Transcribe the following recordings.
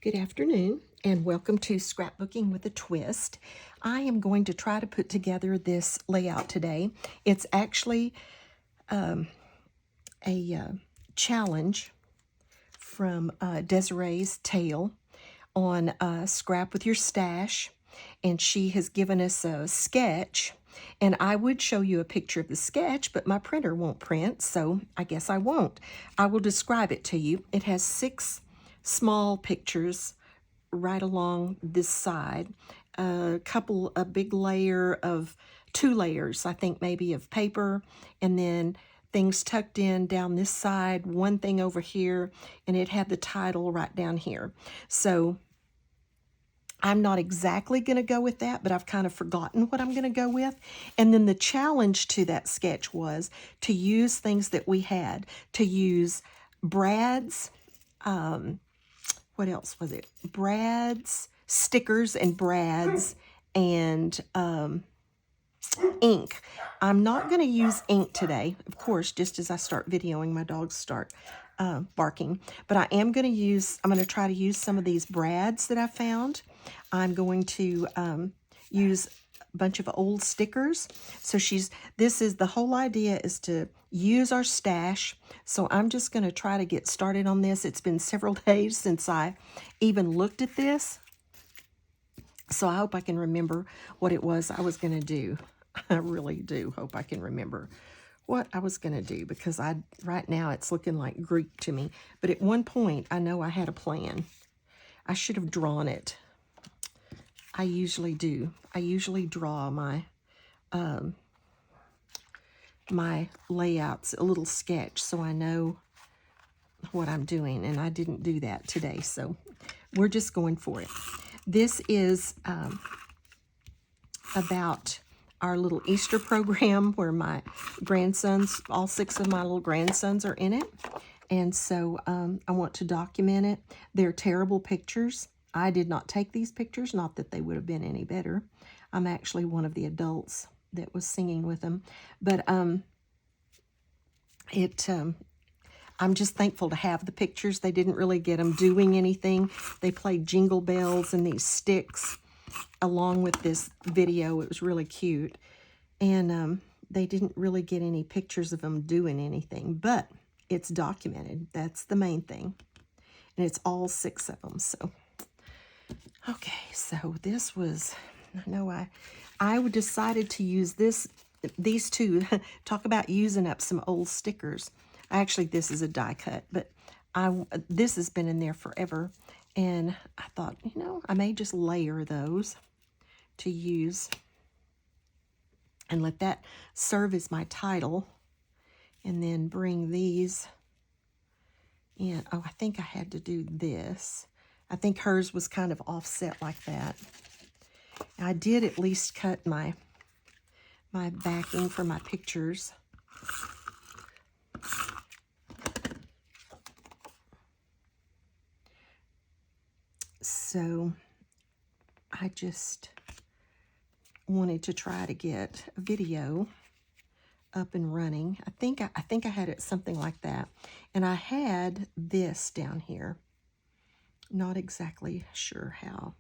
Good afternoon and welcome to Scrapbooking with a Twist. I am going to try to put together this layout today. It's actually a challenge from Desiree's Tale on Scrap with Your Stash, and she has given us a sketch, and I would show you a picture of the sketch, but my printer won't print, so I guess I won't. I will describe it to you. It has 6 small pictures right along this side, a big layer of 2 layers, I think maybe, of paper, and then things tucked in down this side, one thing over here, and it had the title right down here. So I'm not exactly going to go with that, but I've kind of forgotten what I'm going to go with. And then the challenge to that sketch was to use things that we had, to use Brad's, what else was it? Brad's stickers and Brad's and ink. I'm not going to use ink today, of course, just as I start videoing, my dogs start barking. But I'm going to try to use some of these Brad's that I found. I'm going to use a bunch of old stickers. So the whole idea is to use our stash. So I'm just going to try to get started on this. It's been several days since I even looked at this. So I hope I can remember what it was I was going to do. I really do hope I can remember what I was going to do, because right now it's looking like Greek to me. But at one point, I know I had a plan. I should have drawn it. I usually do. I usually draw my my layouts, a little sketch, so I know what I'm doing, and I didn't do that today, so we're just going for it. This is about our little Easter program where my grandsons, all 6 of my little grandsons are in it, and so I want to document it. They're terrible pictures. I did not take these pictures, not that they would have been any better. I'm actually one of the adults that was singing with them, but I'm just thankful to have the pictures. They didn't really get them doing anything. They played Jingle Bells and these sticks along with this video. It was really cute, and they didn't really get any pictures of them doing anything, but it's documented. That's the main thing, and it's all 6 of them. So okay, so this was, I know I decided to use these 2, talk about using up some old stickers. Actually, this is a die cut, but this has been in there forever, and I thought, I may just layer those to use and let that serve as my title, and then bring these in. Oh, I think I had to do this. I think hers was kind of offset like that. I did at least cut my backing for my pictures. So I just wanted to try to get a video up and running. I think I had it something like that. And I had this down here. Not exactly sure how.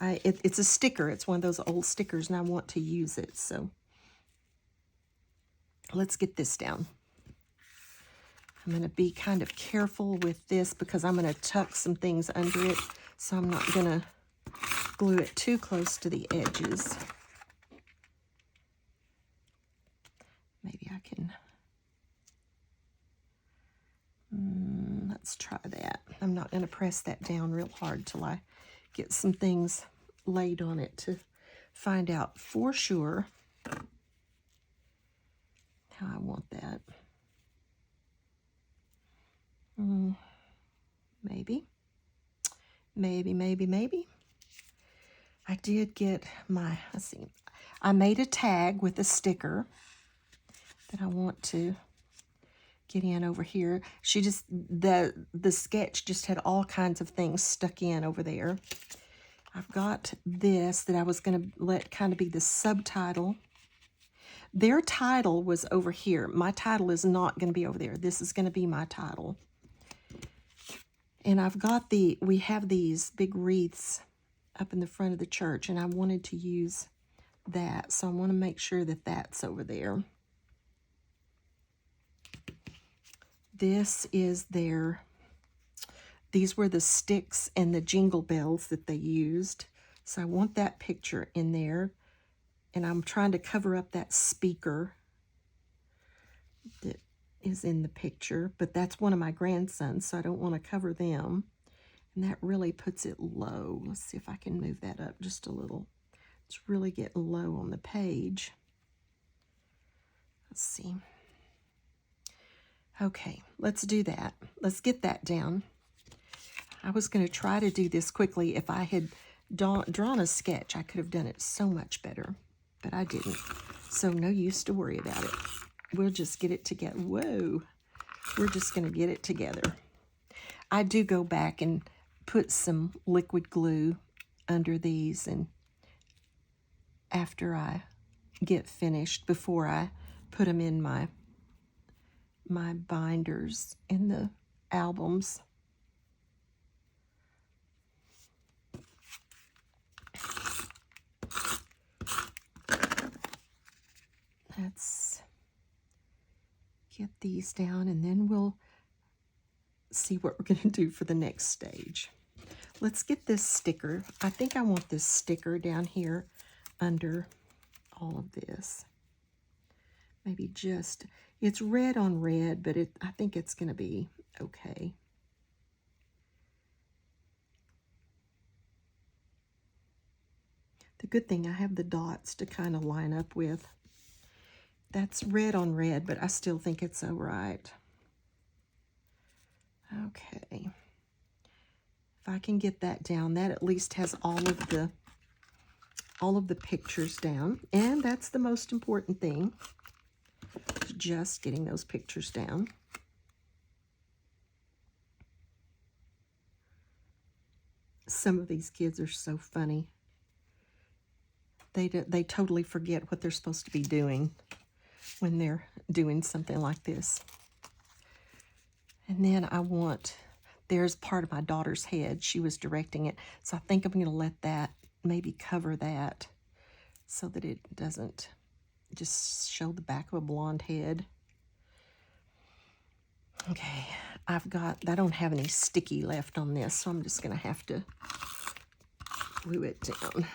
It's a sticker. It's one of those old stickers, and I want to use it. So let's get this down. I'm going to be kind of careful with this because I'm going to tuck some things under it. So I'm not going to glue it too close to the edges. Maybe I can. Let's try that. I'm not going to press that down real hard till I get some things laid on it to find out for sure how I want that. Maybe. I did get let's see. I made a tag with a sticker that I want to get in over here. The sketch just had all kinds of things stuck in over there. I've got this that I was going to let kind of be the subtitle. Their title was over here. My title is not going to be over there. This is going to be my title. And we have these big wreaths up in the front of the church, and I wanted to use that. So I want to make sure that that's over there. This is these were the sticks and the jingle bells that they used. So I want that picture in there. And I'm trying to cover up that speaker that is in the picture, but that's one of my grandsons, so I don't want to cover them. And that really puts it low. Let's see if I can move that up just a little. It's really getting low on the page. Let's see. Okay, let's do that. Let's get that down. I was going to try to do this quickly. If I had drawn a sketch, I could have done it so much better, but I didn't. So no use to worry about it. We'll just get it together. Whoa, we're just going to get it together. I do go back and put some liquid glue under these, and after I get finished, before I put them in my binders in the albums. Let's get these down, and then we'll see what we're going to do for the next stage. Let's get this sticker. I think I want this sticker down here under all of this. Maybe just, it's red on red, but I think it's going to be okay. The good thing, I have the dots to kind of line up with. That's red on red, but I still think it's all right. Okay. If I can get that down, that at least has all of the pictures down. And that's the most important thing, just getting those pictures down. Some of these kids are so funny. They totally forget what they're supposed to be doing when they're doing something like this. And then there's part of my daughter's head. She was directing it. So I think I'm going to let that maybe cover that so that it doesn't just show the back of a blonde head. Okay, I don't have any sticky left on this, so I'm just going to have to glue it down.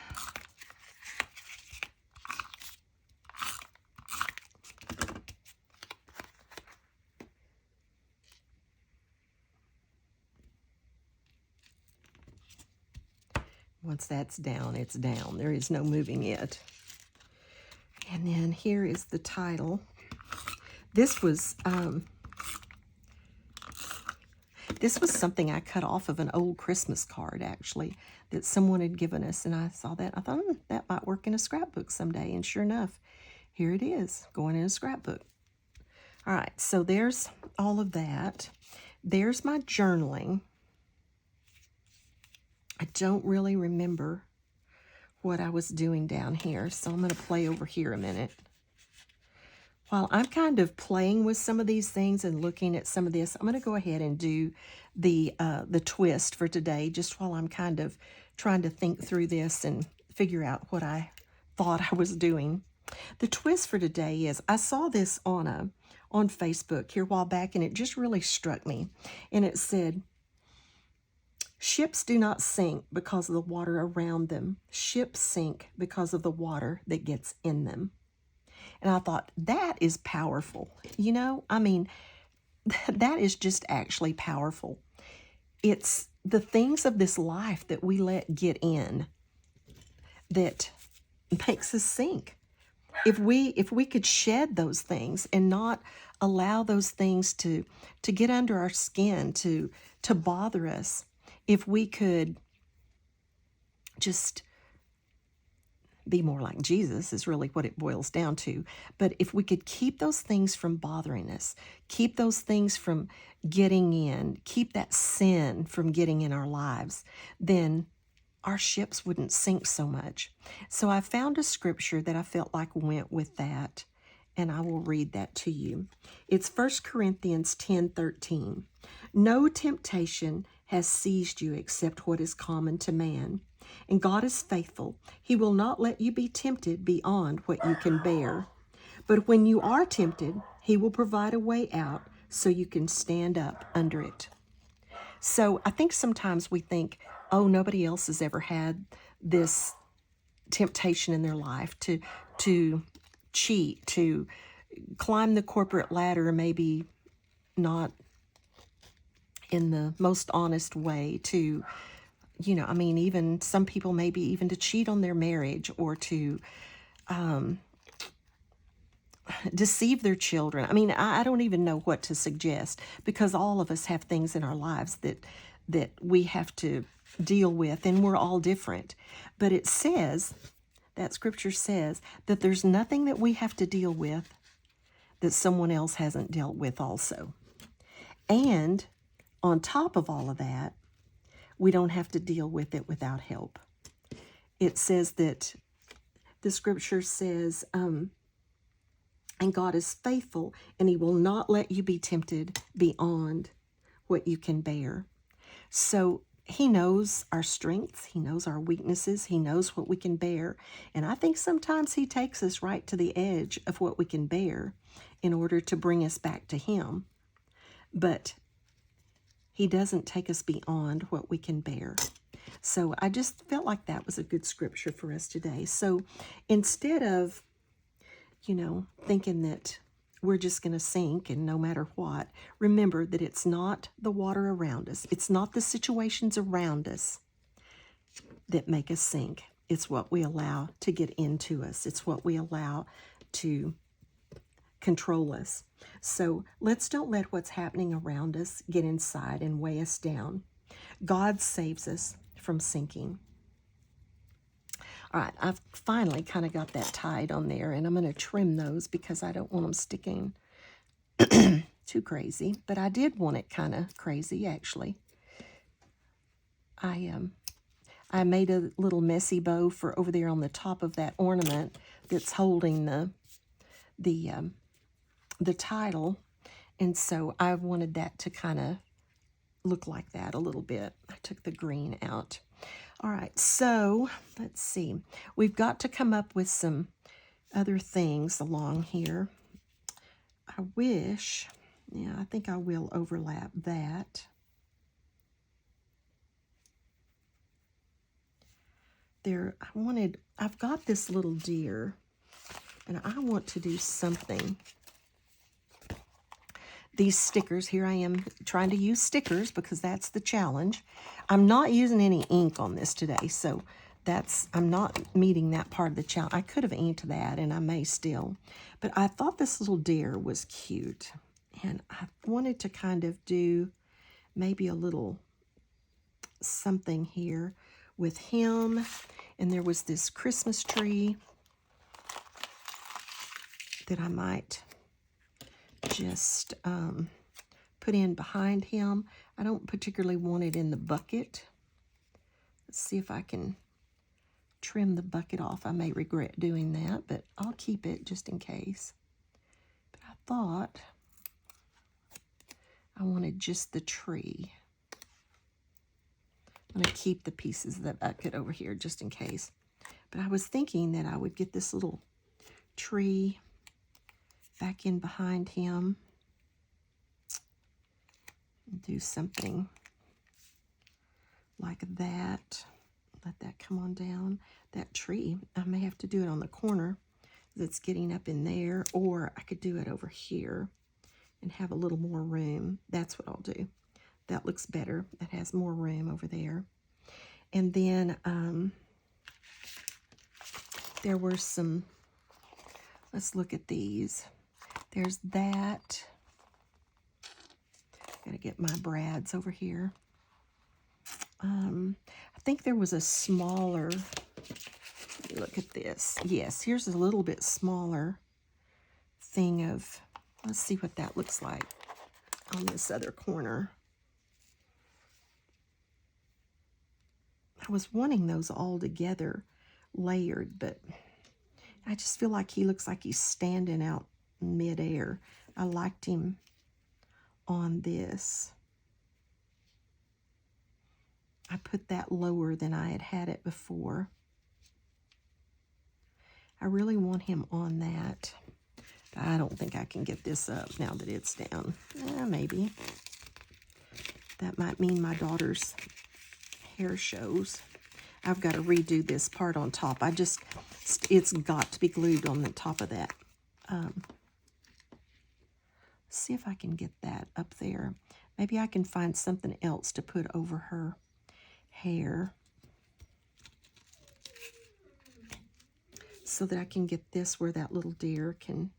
Once that's down, it's down. There is no moving it. And then here is the title. This was something I cut off of an old Christmas card, actually, that someone had given us. And I saw that. I thought, that might work in a scrapbook someday. And sure enough, here it is, going in a scrapbook. All right, so there's all of that. There's my journaling. I don't really remember what I was doing down here, so I'm going to play over here a minute. While I'm kind of playing with some of these things and looking at some of this, I'm going to go ahead and do the twist for today, just while I'm kind of trying to think through this and figure out what I thought I was doing. The twist for today is, I saw this on Facebook here a while back, and it just really struck me. And it said, ships do not sink because of the water around them. Ships sink because of the water that gets in them. And I thought, that is powerful. You know, I mean, that is just actually powerful. It's the things of this life that we let get in that makes us sink. If we could shed those things and not allow those things to get under our skin, to bother us, if we could just be more like Jesus, is really what it boils down to. But if we could keep those things from bothering us, keep those things from getting in, keep that sin from getting in our lives, then our ships wouldn't sink so much. So I found a scripture that I felt like went with that, and I will read that to you. It's 1 Corinthians 10:13. No temptation has seized you except what is common to man. And God is faithful. He will not let you be tempted beyond what you can bear. But when you are tempted, He will provide a way out so you can stand up under it. So I think sometimes we think, oh, nobody else has ever had this temptation in their life to cheat, to climb the corporate ladder, maybe not in the most honest way, to, I mean, even some people maybe even to cheat on their marriage or to deceive their children. I mean, I don't even know what to suggest, because all of us have things in our lives that we have to deal with, and we're all different. But it says, that scripture says, that there's nothing that we have to deal with that someone else hasn't dealt with also. And on top of all of that, we don't have to deal with it without help. It says that the scripture says, and God is faithful, and He will not let you be tempted beyond what you can bear. So He knows our strengths. He knows our weaknesses. He knows what we can bear. And I think sometimes He takes us right to the edge of what we can bear in order to bring us back to Him. But He doesn't take us beyond what we can bear. So I just felt like that was a good scripture for us today. So instead of, thinking that we're just going to sink and no matter what, remember that it's not the water around us. It's not the situations around us that make us sink. It's what we allow to get into us. It's what we allow to control us. So let's don't let what's happening around us get inside and weigh us down. God saves us from sinking. All right, I've finally kind of got that tied on there, and I'm going to trim those because I don't want them sticking too crazy. But I did want it kind of crazy, actually. I made a little messy bow for over there on the top of that ornament that's holding the title, and so I wanted that to kind of look like that a little bit. I took the green out. All right, so let's see. We've got to come up with some other things along here. I wish, I think I will overlap that. I've got this little deer, and I want to do something. These stickers, here I am trying to use stickers because that's the challenge. I'm not using any ink on this today, so I'm not meeting that part of the challenge. I could have inked that, and I may still. But I thought this little deer was cute, and I wanted to kind of do maybe a little something here with him. And there was this Christmas tree that I might just put in behind him. I don't particularly want it in the bucket. Let's see if I can trim the bucket off. I may regret doing that, but I'll keep it just in case. But I thought I wanted just the tree. I'm going to keep the pieces of the bucket over here just in case. But I was thinking that I would get this little tree back in behind him and do something like that. Let that come on down. That tree, I may have to do it on the corner that's getting up in there, or I could do it over here and have a little more room. That's what I'll do. That looks better. That has more room over there. And then there were some, let's look at these. There's that. Gotta get my brads over here. I think there was a smaller, look at this. Yes, here's a little bit smaller thing of, let's see what that looks like on this other corner. I was wanting those all together, layered, but I just feel like he looks like he's standing out midair. I liked him on this. I put that lower than I had it before. I really want him on that. I don't think I can get this up now that it's down. Maybe. That might mean my daughter's hair shows. I've got to redo this part on top. It's got to be glued on the top of that. See if I can get that up there. Maybe I can find something else to put over her hair so that I can get this where that little deer can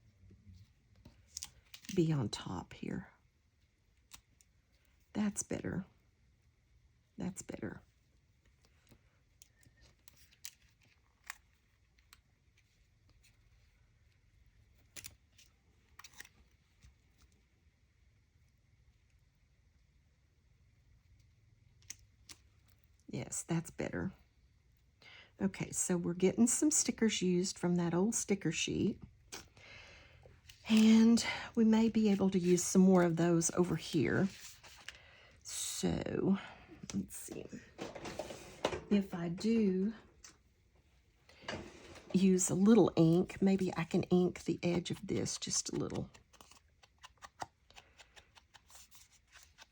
be on top here. That's better. That's better. Yes, that's better. Okay, so we're getting some stickers used from that old sticker sheet. And we may be able to use some more of those over here. So, let's see. If I do use a little ink, maybe I can ink the edge of this just a little.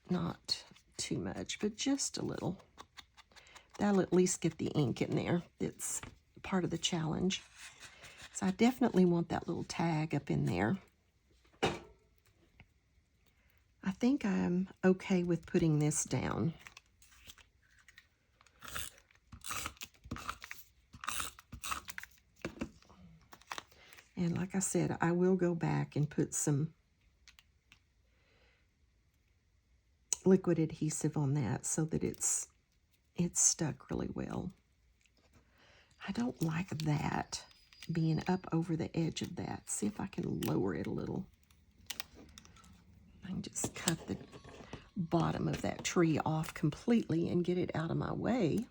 Not too much, but just a little. That'll at least get the ink in there. It's part of the challenge. So I definitely want that little tag up in there. I think I'm okay with putting this down. And like I said, I will go back and put some liquid adhesive on that so that it's stuck really well. I don't like that being up over the edge of that. See if I can lower it a little. I can just cut the bottom of that tree off completely and get it out of my way.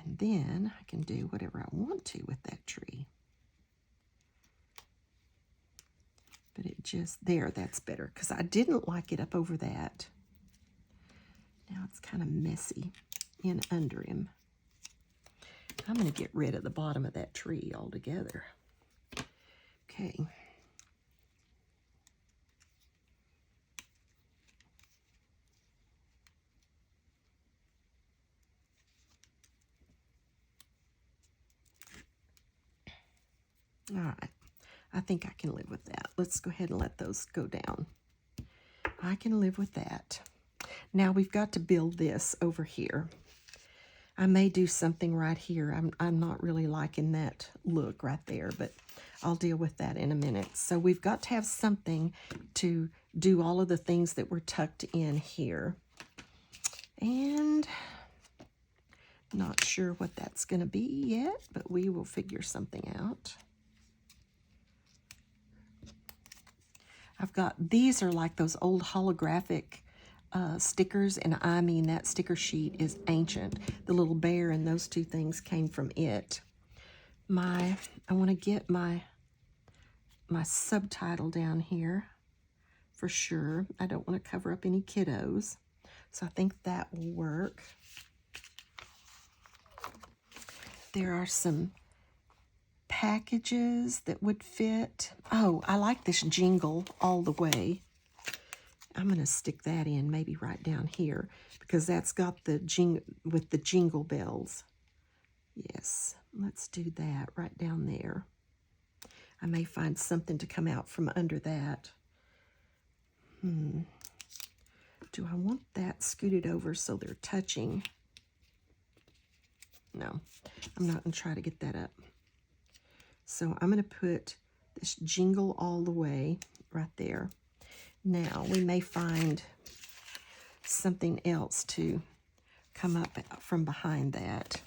And then I can do whatever I want to with that tree. But it just, that's better, because I didn't like it up over that. Now it's kind of messy in under him. I'm going to get rid of the bottom of that tree altogether. Okay. All right. I think I can live with that. Let's go ahead and let those go down. I can live with that. Now we've got to build this over here. I may do something right here. I'm not really liking that look right there, but I'll deal with that in a minute. So we've got to have something to do all of the things that were tucked in here. And not sure what that's going to be yet, but we will figure something out. I've got, these are like those old holographic stickers, and I mean that sticker sheet is ancient. The little bear and those two things came from it. I want to get my subtitle down here for sure. I don't want to cover up any kiddos, so I think that will work. There are some packages that would fit. Oh, I like this jingle all the way. I'm going to stick that in maybe right down here because that's got the jingle bells. Yes, let's do that right down there. I may find something to come out from under that. Do I want that scooted over so they're touching? No, I'm not going to try to get that up. So I'm going to put this jingle all the way right there. Now, we may find something else to come up from behind that.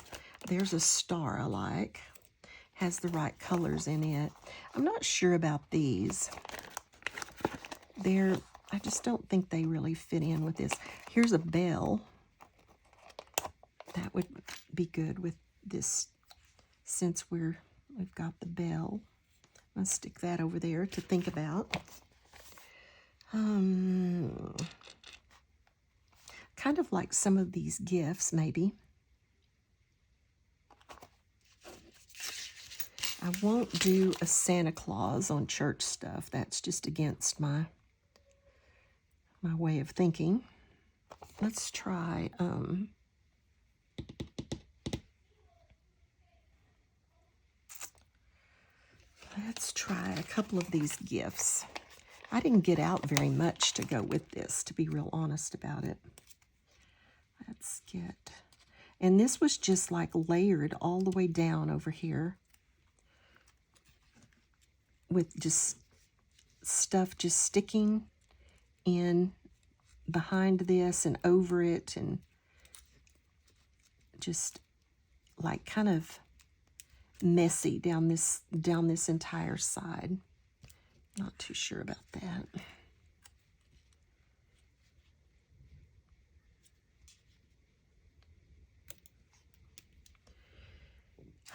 There's a star I like. Has the right colors in it. I'm not sure about these. I just don't think they really fit in with this. Here's a bell. That would be good with this since we've got the bell. I'll stick that over there to think about. Kind of like some of these gifts, maybe. I won't do a Santa Claus on church stuff. That's just against my way of thinking. Let's try, a couple of these gifts. I didn't get out very much to go with this, to be real honest about it. Let's get, and this was just like layered all the way down over here with just stuff just sticking in behind this and over it, and just like kind of messy down this entire side. Not too sure about that.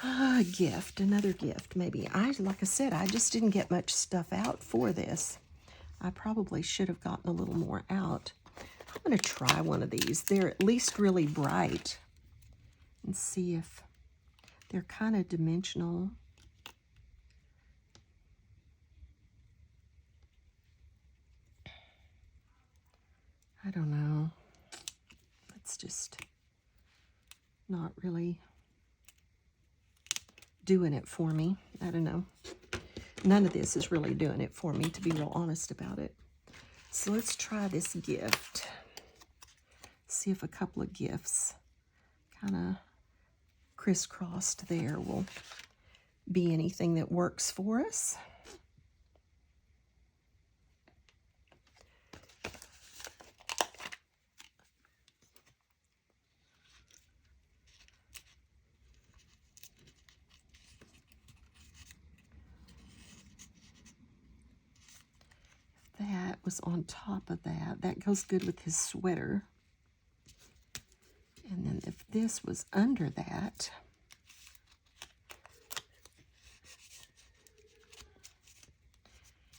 A gift, another gift, maybe. Like I said, I just didn't get much stuff out for this. I probably should have gotten a little more out. I'm going to try one of these. They're at least really bright. And see if they're kind of dimensional. I don't know. It's just not really doing it for me. I don't know. None of this is really doing it for me, to be real honest about it. So let's try this gift. See if a couple of gifts kind of crisscrossed there will be anything that works for us. That was on top of that. That goes good with his sweater. And then if this was under that,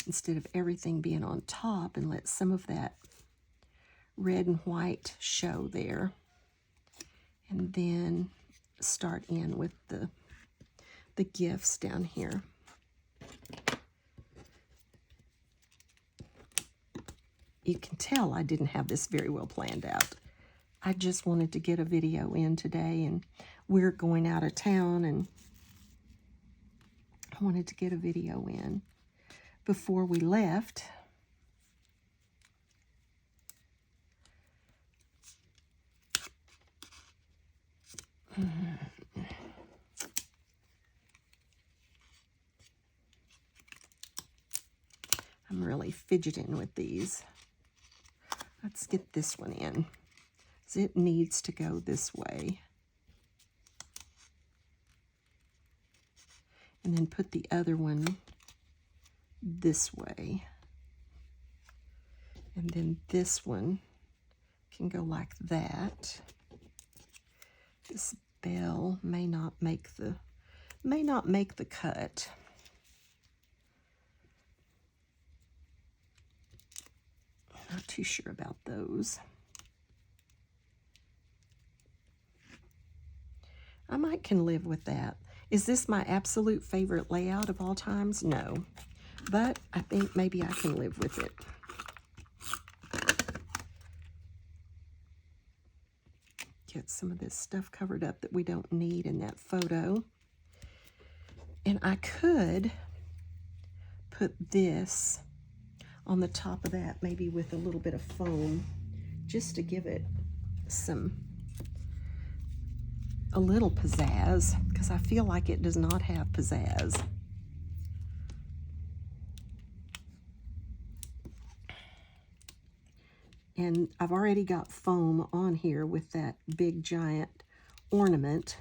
instead of everything being on top, and let some of that red and white show there, and then start in with the gifts down here. You can tell I didn't have this very well planned out. I just wanted to get a video in today, and we're going out of town, and I wanted to get a video in before we left. I'm really fidgeting with these. Let's get this one in. It needs to go this way. And then put the other one this way. And then this one can go like that. This bell may not make the cut. Not too sure about those. I can live with that. Is this my absolute favorite layout of all times? No. But I think maybe I can live with it. Get some of this stuff covered up that we don't need in that photo. And I could put this on the top of that, maybe with a little bit of foam, just to give it a little pizzazz, because I feel like it does not have pizzazz. And I've already got foam on here with that big giant ornament,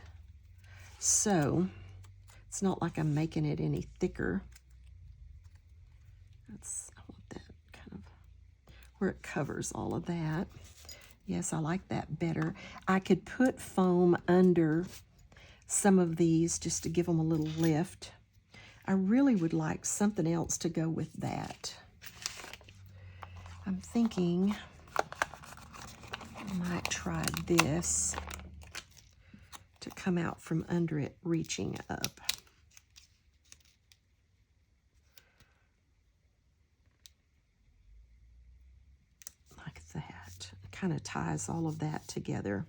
so it's not like I'm making it any thicker. I want that kind of where it covers all of that. Yes, I like that better. I could put foam under some of these just to give them a little lift. I really would like something else to go with that. I'm thinking I might try this to come out from under it, reaching up. Like that. Kind of ties all of that together.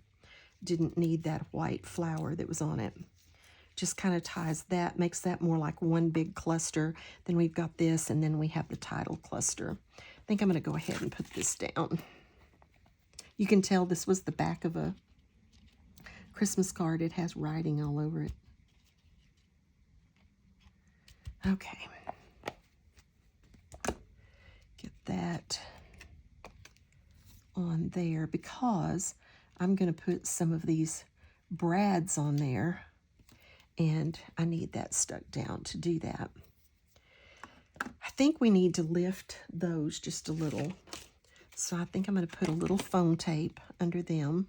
Didn't need that white flower that was on it. Just kind of ties that, makes that more like one big cluster. Then we've got this, and then we have the title cluster. I think I'm going to go ahead and put this down. You can tell this was the back of a Christmas card. It has writing all over it. Okay. Get that on there because I'm going to put some of these brads on there, and I need that stuck down to do that. I think we need to lift those just a little. So I think I'm going to put a little foam tape under them.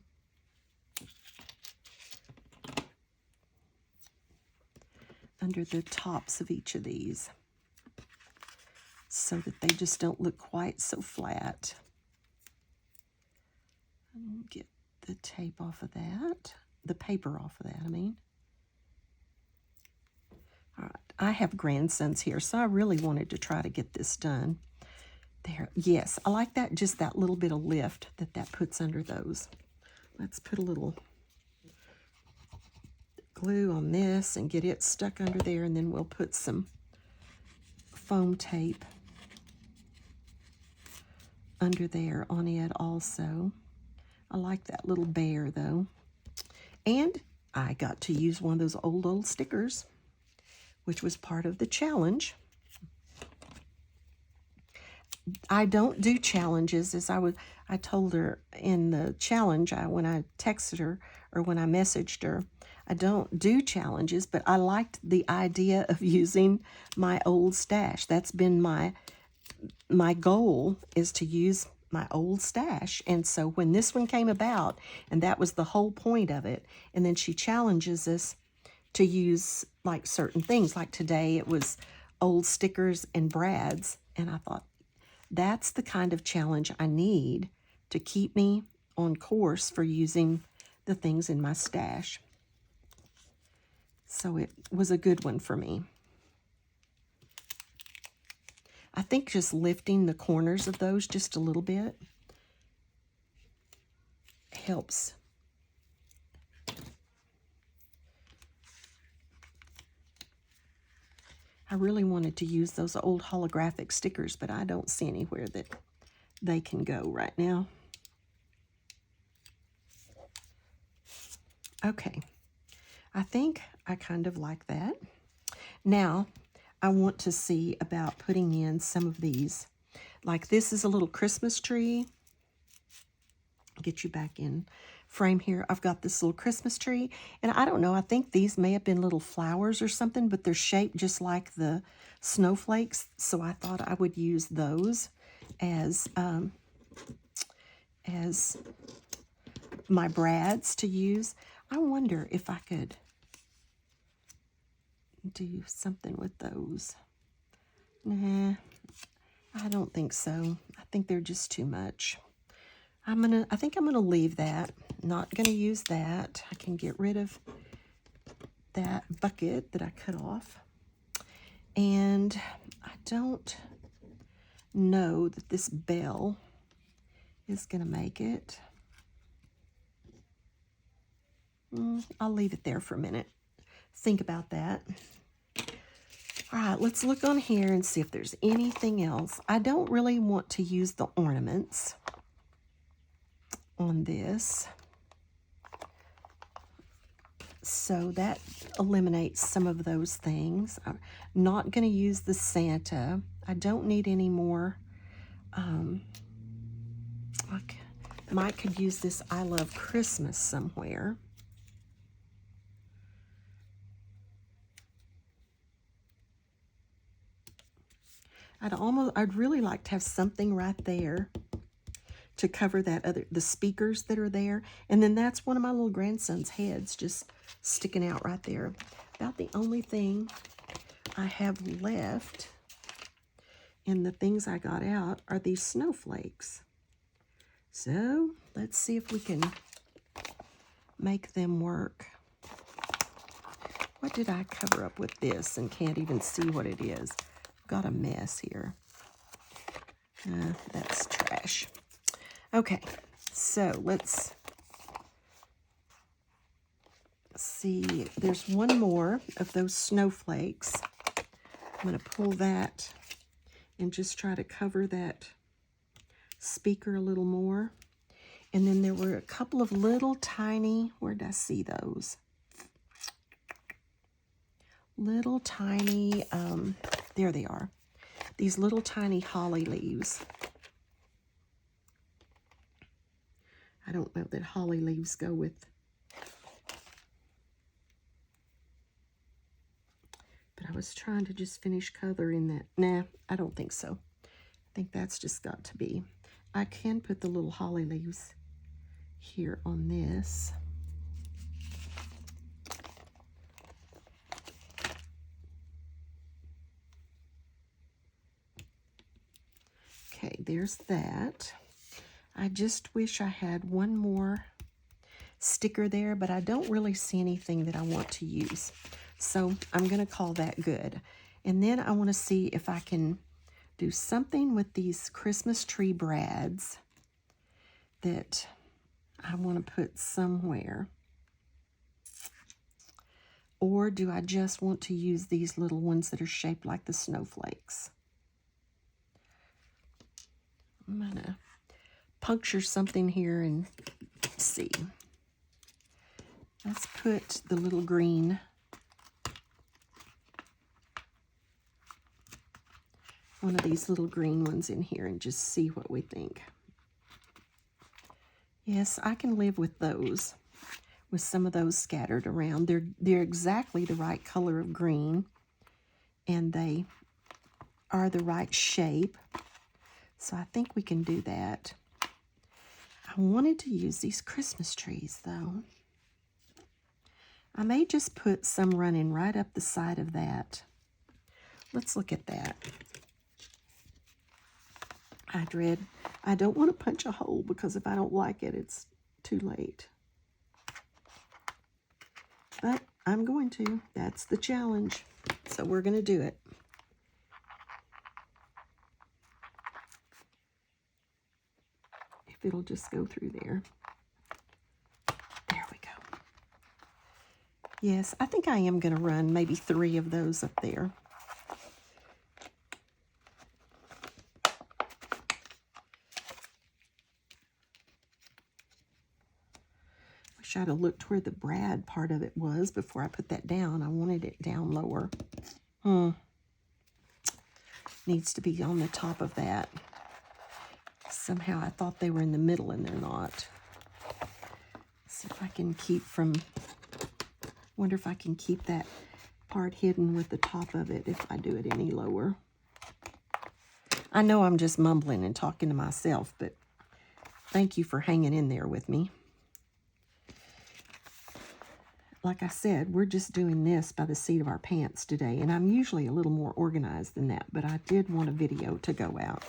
Under the tops of each of these, so that they just don't look quite so flat. Get the tape off of that, the paper off of that, I mean. All right, I have grandsons here, so I really wanted to try to get this done. There, yes, I like that, just that little bit of lift that puts under those. Let's put a little glue on this and get it stuck under there, and then we'll put some foam tape under there on it also. I like that little bear though. And I got to use one of those old stickers, which was part of the challenge. I don't do challenges, as I told her in the challenge, when I texted her or when I messaged her, I don't do challenges, but I liked the idea of using my old stash. That's been my goal, is to use my old stash. And so when this one came about, and that was the whole point of it, and then she challenges us to use like certain things, like today it was old stickers and brads, and I thought, that's the kind of challenge I need to keep me on course for using the things in my stash. So it was a good one for me. I think just lifting the corners of those just a little bit helps. I really wanted to use those old holographic stickers, but I don't see anywhere that they can go right now. Okay, I think I kind of like that. Now, I want to see about putting in some of these. Like this is a little Christmas tree. Get you back in frame here. I've got this little Christmas tree, and I don't know, I think these may have been little flowers or something, but they're shaped just like the snowflakes, so I thought I would use those as my brads to use. I wonder if I could do something with those. Nah, I don't think so. I think they're just too much. I think I'm gonna leave that. Not gonna use that. I can get rid of that bucket that I cut off. And I don't know that this bell is gonna make it. I'll leave it there for a minute. Think about that. All right, let's look on here and see if there's anything else. I don't really want to use the ornaments on this, so that eliminates some of those things. I'm not going to use the Santa. I don't need any more. I might could use this I Love Christmas somewhere. I'd really like to have something right there to cover the speakers that are there. And then that's one of my little grandson's heads just sticking out right there. About the only thing I have left in the things I got out are these snowflakes. So let's see if we can make them work. What did I cover up with this and can't even see what it is? I've got a mess here. That's trash. Okay, so let's see. There's one more of those snowflakes. I'm going to pull that and just try to cover that speaker a little more. And then there were a couple of little tiny, where did I see those? Little tiny, there they are. These little tiny holly leaves. I don't know that holly leaves go with, but I was trying to just finish coloring that. Nah, I don't think so. I think that's just got to be. I can put the little holly leaves here on this. Okay, there's that. I just wish I had one more sticker there, but I don't really see anything that I want to use. So I'm going to call that good. And then I want to see if I can do something with these Christmas tree brads that I want to put somewhere. Or do I just want to use these little ones that are shaped like the snowflakes? I'm going to puncture something here and see. Let's put the little green. One of these little green ones in here and just see what we think. Yes, I can live with those, with some of those scattered around. They're exactly the right color of green, and they are the right shape. So I think we can do that. I wanted to use these Christmas trees, though. I may just put some running right up the side of that. Let's look at that. I don't want to punch a hole because if I don't like it, it's too late. But I'm going to. That's the challenge. So we're going to do it. If it'll just go through there. There we go. Yes, I think I am going to run maybe 3 of those up there. Wish I'd have looked where the brad part of it was before I put that down. I wanted it down lower. Needs to be on the top of that. Somehow I thought they were in the middle and they're not. See if I can wonder if I can keep that part hidden with the top of it if I do it any lower. I know I'm just mumbling and talking to myself, but thank you for hanging in there with me. Like I said, we're just doing this by the seat of our pants today, and I'm usually a little more organized than that, but I did want a video to go out.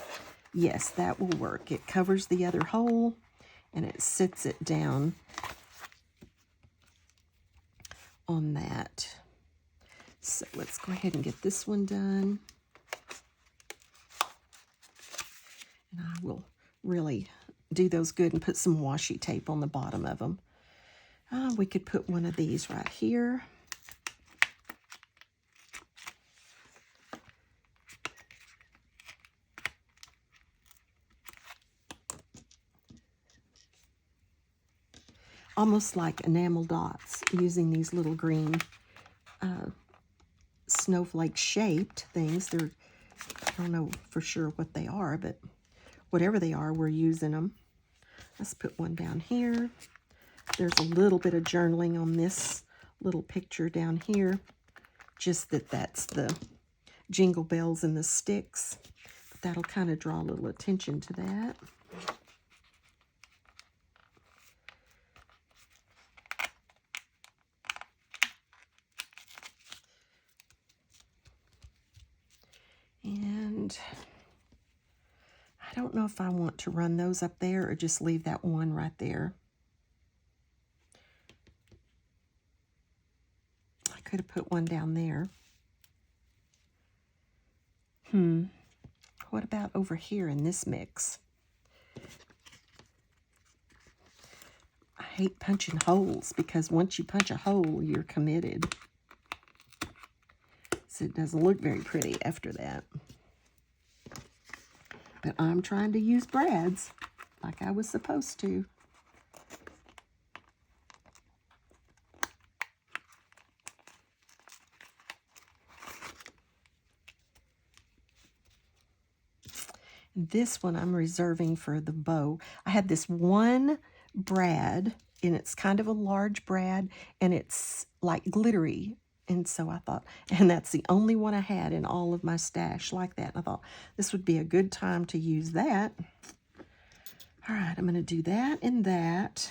Yes, that will work. It covers the other hole, and it sits it down on that. So let's go ahead and get this one done. And I will really do those good and put some washi tape on the bottom of them. We could put one of these right here. Almost like enamel dots, using these little green snowflake shaped things. I don't know for sure what they are, but whatever they are, we're using them. Let's put one down here. There's a little bit of journaling on this little picture down here. Just that's the jingle bells and the sticks. But that'll kind of draw a little attention to that. And I don't know if I want to run those up there or just leave that one right there. I could have put one down there. What about over here in this mix? I hate punching holes because once you punch a hole, you're committed. So it doesn't look very pretty after that. But I'm trying to use brads like I was supposed to. This one I'm reserving for the bow. I had this one brad, and it's kind of a large brad, and it's like glittery. And so I thought, and that's the only one I had in all of my stash like that. And I thought this would be a good time to use that. All right, I'm going to do that and that.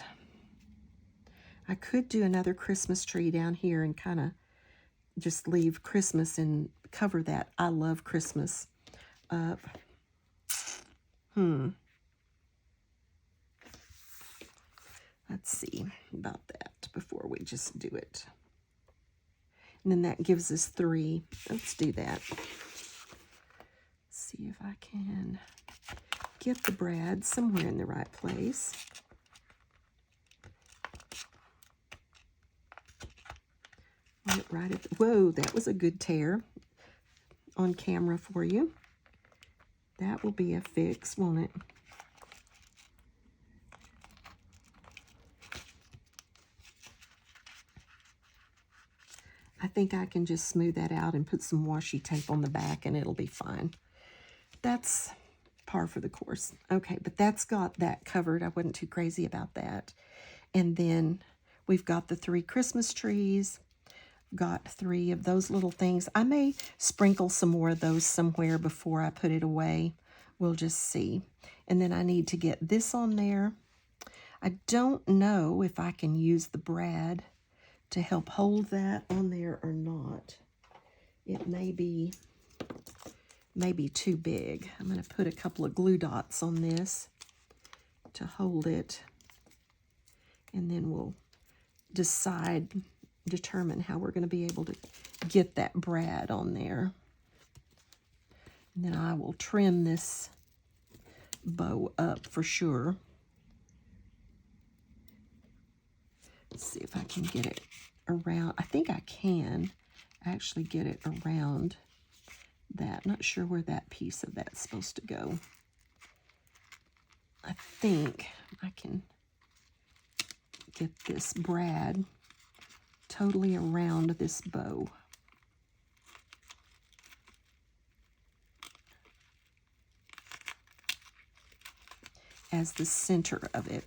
I could do another Christmas tree down here and kind of just leave Christmas and cover that I love Christmas up. Let's see about that before we just do it. And then that gives us 3. Let's do that. See if I can get the brad somewhere in the right place. Right at the, whoa, that was a good tear on camera for you. That will be a fix, won't it? I think I can just smooth that out and put some washi tape on the back and it'll be fine. That's par for the course. Okay, but that's got that covered. I wasn't too crazy about that. And then we've got the 3 Christmas trees. Got 3 of those little things. I may sprinkle some more of those somewhere before I put it away. We'll just see. And then I need to get this on there. I don't know if I can use the brad to help hold that on there or not. It may be too big. I'm going to put a couple of glue dots on this to hold it. And then we'll determine how we're going to be able to get that brad on there. And then I will trim this bow up for sure. Let's see if I can get it around. I think I can actually get it around that. Not sure where that piece of that's supposed to go. I think I can get this brad totally around this bow. As the center of it.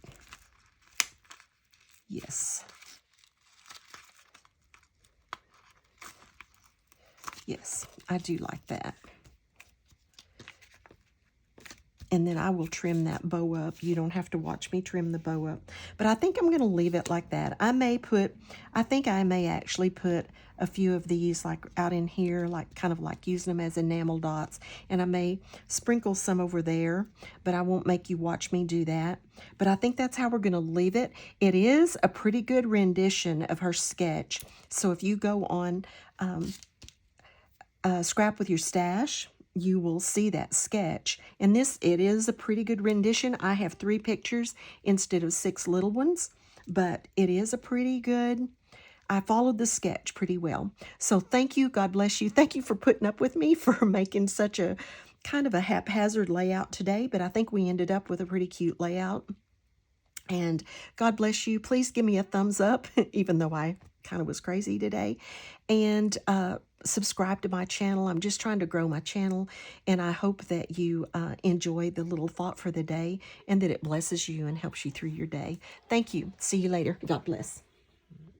Yes. Yes, I do like that. And then I will trim that bow up. You don't have to watch me trim the bow up. But I think I'm going to leave it like that. I think I may actually put a few of these like out in here, like kind of like using them as enamel dots. And I may sprinkle some over there, but I won't make you watch me do that. But I think that's how we're going to leave it. It is a pretty good rendition of her sketch. So if you go on Scrap With Your Stash, you will see that sketch. And it is a pretty good rendition. I have 3 pictures instead of 6 little ones, but it is a pretty good, I followed the sketch pretty well. So thank you, God bless you. Thank you for putting up with me for making such a kind of a haphazard layout today, but I think we ended up with a pretty cute layout. And God bless you. Please give me a thumbs up, even though I kind of was crazy today. And subscribe to my channel. I'm just trying to grow my channel. And I hope that you enjoy the little thought for the day and that it blesses you and helps you through your day. Thank you. See you later. God bless.